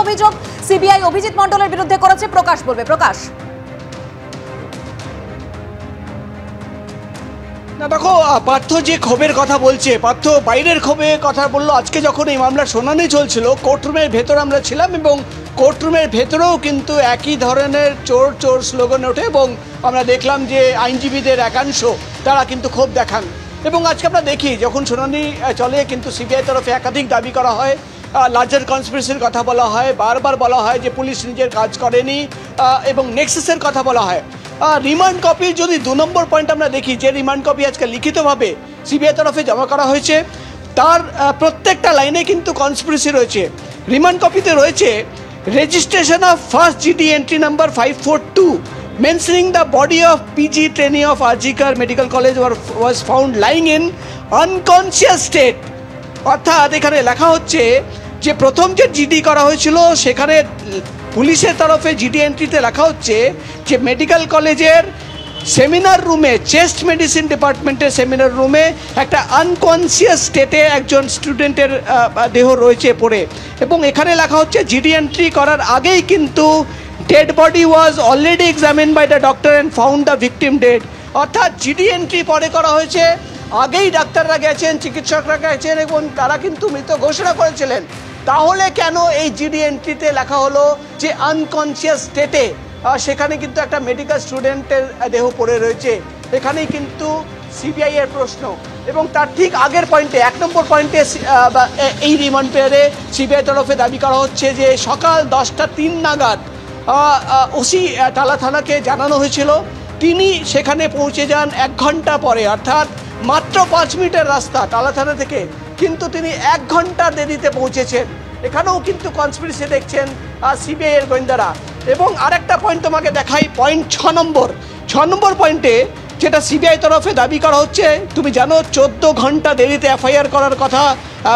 অভিযোগ সিবিআই অভিজিৎ মণ্ডলের বিরুদ্ধে করেছে। প্রকাশ বলবে। প্রকাশ, না দেখো, পার্থ যে ক্ষোভের কথা বলছে, পার্থ বাইরের ক্ষোভে কথা বললো। আজকে যখন এই মামলার শুনানি চলছিল, কোর্টরুমের ভেতর আমরা ছিলাম এবং কোর্টরুমের ভেতরেও কিন্তু একই ধরনের চোর চোর স্লোগান ওঠে এবং আমরা দেখলাম যে আইনজীবীদের একাংশ তারা কিন্তু ক্ষোভ দেখান। এবং আজকে আমরা দেখি যখন শুনানি চলে কিন্তু সিবিআই তরফে একাধিক দাবি করা হয়, লার্জার কনস্পিরেসির কথা বলা হয়, বারবার বলা হয় যে পুলিশ নিজের কাজ করেনি এবং নেক্সাসের কথা বলা হয়। রিমান্ড কপির যদি 2 নম্বর পয়েন্ট আমরা দেখি, যে রিমান্ড কপি আজকে লিখিতভাবে সিবিআই তরফে জমা করা হয়েছে, তার প্রত্যেকটা লাইনে কিন্তু কনস্পিরেসি রয়েছে। রিমান্ড কপিতে রয়েছে registration of first GD entry number 542 mentioning the body of PG trainee of Arjikar Medical College was found lying in unconscious state। অর্থাৎ এখানে লেখা হচ্ছে যে প্রথম যে জিডি করা হয়েছিল সেখানে পুলিশের তরফে জিডি এন্ট্রিতে লেখা হচ্ছে যে মেডিকেল কলেজের সেমিনার রুমে, চেস্ট মেডিসিন ডিপার্টমেন্টের সেমিনার রুমে একটা আনকনসিয়াস স্টেটে একজন স্টুডেন্টের দেহ রয়েছে পড়ে। এবং এখানে লেখা হচ্ছে জিডি এন্ট্রি করার আগেই কিন্তু dead body was already examine by the doctor and found the victim dead. অর্থাৎ জিডি এন্ট্রি পরে করা হয়েছে, আগেই ডাক্তাররা গেছেন, চিকিৎসকরা গেছেন এবং তারা কিন্তু মৃত ঘোষণা করেছিলেন। তাহলে কেন এই জিডি এন্ট্রিতে লেখা হলো যে আনকনসিয়াস স্টেটে? সেখানে কিন্তু একটা মেডিকেল স্টুডেন্টের দেহ পড়ে রয়েছে। এখানেই কিন্তু সিবিআই এর প্রশ্ন। এবং তার ঠিক আগের পয়েন্টে, 1 নম্বর পয়েন্টে এই রিমান্ড পেয়ারে সিবিআই তরফে দাবি করা হচ্ছে যে সকাল 10:03 নাগাদ ওসি টালা থানাকে জানানো হয়েছিল, তিনি সেখানে পৌঁছে যান 1 ঘন্টা পরে, অর্থাৎ মাত্র 5 মিনিটের রাস্তা টালা থানা থেকে, কিন্তু তিনি 1 ঘন্টা দেরিতে পৌঁছেছেন। এখানেও কিন্তু কনস্পিরেসি দেখছেন সিবিআই এর গোয়েন্দারা। এবং আরেকটা পয়েন্ট তোমাকে দেখাই, পয়েন্ট 6 নম্বর পয়েন্টে যেটা সিবিআই তরফে দাবি করা হচ্ছে, তুমি জানো 14 ঘন্টা দেরিতে এফআইআর করার কথা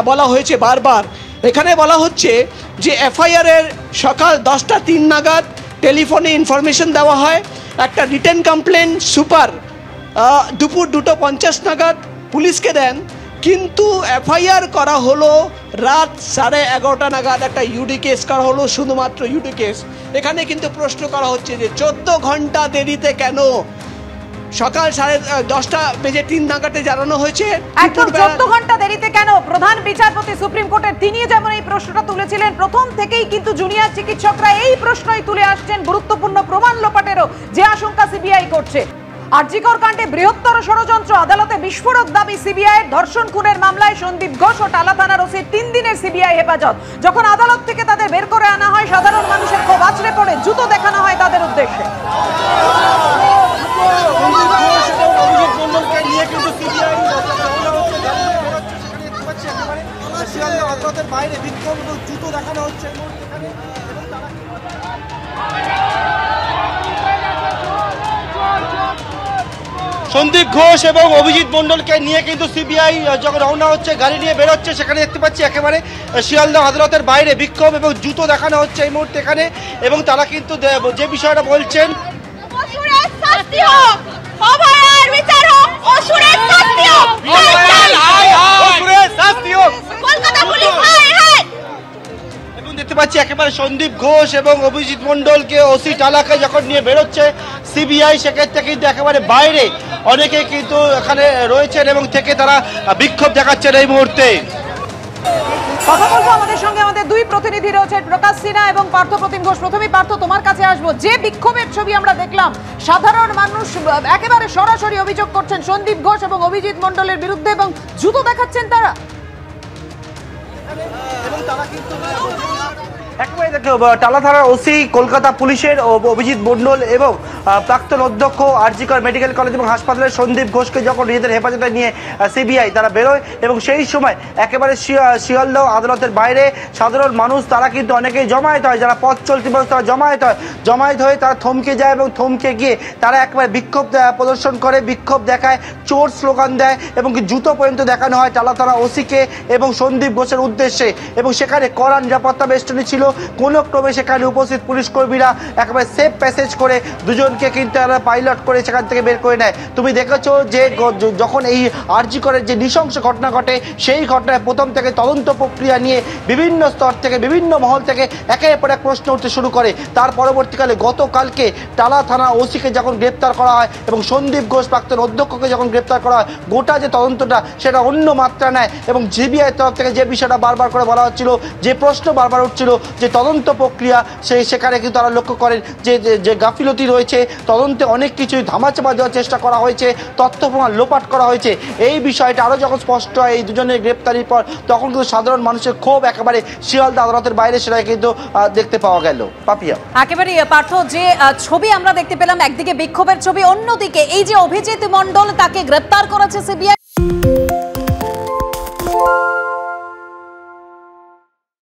বলা হয়েছে বারবার। এখানে বলা হচ্ছে যে এফআইআরের সকাল 10:03 নাগাদ টেলিফোনে ইনফরমেশন দেওয়া হয়, একটা রিটেন কমপ্লেন সুপার দুপুর 2:50 নাগাদ পুলিশকে দেন, কিন্তু এফআইআর করা হলো রাত 11:30 নাগাদ। একটা ইউডি কেস করা হলো, শুধুমাত্র ইউডি কেস। এখানে কিন্তু প্রশ্ন করা হচ্ছে যে 14 ঘন্টা দেরিতে কেন? সকাল 10:03 নাগাদে জানানো হয়েছে, একদম 14 ঘন্টা দেরিতে কেন? প্রধান বিচারপতি সুপ্রিম কোর্টের তিনি যেমন এই প্রশ্নটা তুলেছিলেন, প্রথম থেকেই কিন্তু জুনিয়র চিকিৎসকরা এই প্রশ্নই তুলে আসছেন, গুরুত্বপূর্ণ প্রমাণ লোপাটেরও যে আশঙ্কা সিবিআই করছে। আরজিকর কাণ্ডে বৃহত্তর ষড়যন্ত্র, আদালতে বিস্ফোরক দাবি সিবিআই। ধর্ষণ খুনের মামলায় সন্দীপ ঘোষ ও টালা থানার ওসির 3 দিনের সিবিআই হেফাজত। যখন আদালত থেকে তাদের বের করে আনা হয়, সাধারণ মানুষের ক্ষোভ আছড়ে পড়ে, জুতো দেখানো হয় তাদের উদ্দেশ্যে। বাইরে বিক্ষোভ এবং জুতো দেখানো হচ্ছে। সন্দীপ ঘোষ এবং অভিজিৎ মণ্ডলকে নিয়ে কিন্তু সিবিআই যখন রওনা হচ্ছে, গাড়ি নিয়ে বেরোচ্ছে, সেখানে দেখতে পাচ্ছি একেবারে শিয়ালদহ আদালতের বাইরে বিক্ষোভ এবং জুতো দেখানো হচ্ছে এই মুহূর্তে এখানে। এবং তারা কিন্তু যে বিষয়টা বলছেন, এবং দেখতে পাচ্ছি একেবারে সন্দীপ ঘোষ এবং অভিজিৎ মণ্ডলকে ওসি টালাকে যখন নিয়ে বেরোচ্ছে সিবিআই, সেক্ষেত্রে কিন্তু একেবারে বাইরে অনেকে কিন্তু এখানে রয়েছেন এবং থেকে তারা বিক্ষোভ দেখাচ্ছেন এই মুহূর্তে। কথা বলবো আমাদের সঙ্গে, আমাদের দুই প্রতিনিধি রয়েছেন, প্রকাশ সিনহা এবং পার্থ প্রতিম ঘোষ। প্রথমেই পার্থ, তোমার কাছে আসবো। যে বিক্ষোভের ছবি আমরা দেখলাম, সাধারণ মানুষ একেবারে সরাসরি অভিযোগ করছেন সন্দীপ ঘোষ এবং অভিজিৎ মণ্ডলের বিরুদ্ধে এবং জুতো দেখাচ্ছেন তারা। একেবারে দেখো, টালা থানার ওসি, কলকাতা পুলিশের অভিজিৎ মণ্ডল এবং প্রাক্তন অধ্যক্ষ আরজিকর মেডিকেল কলেজ এবং হাসপাতালের সন্দীপ ঘোষকে যখন নিজেদের হেফাজতে নিয়ে সিবিআই তারা বেরোয়, এবং সেই সময় একেবারে শিয়ালদহ আদালতের বাইরে সাধারণ মানুষ তারা কিন্তু অনেকেই জমায়েত হয়, যারা পথ চলতি মানুষ তারা জমায়েত হয়ে তারা থমকে যায় এবং থমকে গিয়ে তারা একেবারে বিক্ষোভ প্রদর্শন করে, বিক্ষোভ দেখায়, চোর স্লোগান দেয় এবং জুতো পর্যন্ত দেখানো হয় টালা থানা ওসিকে এবং সন্দীপ ঘোষের উদ্দেশ্যে। এবং সেখানে কড়া নিরাপত্তা বেষ্টনী ছিল, কোনো ক্রমে সেখানে উপস্থিত পুলিশ কর্মীরা একেবারে সেফ প্যাসেজ করে দুজনকে কিন্তু তারা পাইলট করে সেখান থেকে বের করে নেয়। তুমি দেখেছো যে যখন এই আরজি করের যে নৃশংস ঘটনা ঘটে সেই ঘটনায় প্রথম থেকে তদন্ত প্রক্রিয়া নিয়ে বিভিন্ন স্তর থেকে বিভিন্ন মহল থেকে একের পর এক প্রশ্ন উঠতে শুরু করে। তার পরবর্তীকালে গতকালকে টালা থানা ওসিকে যখন গ্রেপ্তার করা হয় এবং সন্দীপ ঘোষ প্রাক্তন অধ্যক্ষকে যখন গ্রেপ্তার করা হয়, গোটা যে তদন্তটা সেটা অন্য মাত্রা নেয় এবং সিবিআই তরফ থেকে যে বিষয়টা বারবার করে বলা হচ্ছিল, যে প্রশ্ন বারবার উঠছিল যে তদন্ত প্রক্রিয়া সেখানে কিন্তু তারা লক্ষ্য করেন যে গাফিলতি রয়েছে, তদন্তে অনেক কিছুই ধামাচাপা দেওয়ার চেষ্টা করা হয়েছে, তথ্য প্রমাণ লোপাট করা হয়েছে। এই বিষয়টা আরও যখন স্পষ্ট হয় এই দুজনের গ্রেপ্তারির পর, তখন কিন্তু সাধারণ মানুষের ক্ষোভ একেবারে শিয়ালদা আদালতের বাইরে সেটা কিন্তু দেখতে পাওয়া গেল। পাপিয়া, একেবারে পার্থ, যে ছবি আমরা দেখতে পেলাম, একদিকে বিক্ষোভের ছবি, অন্যদিকে এই যে অভিজিৎ মণ্ডল তাকে গ্রেপ্তার করেছে সিবিআই।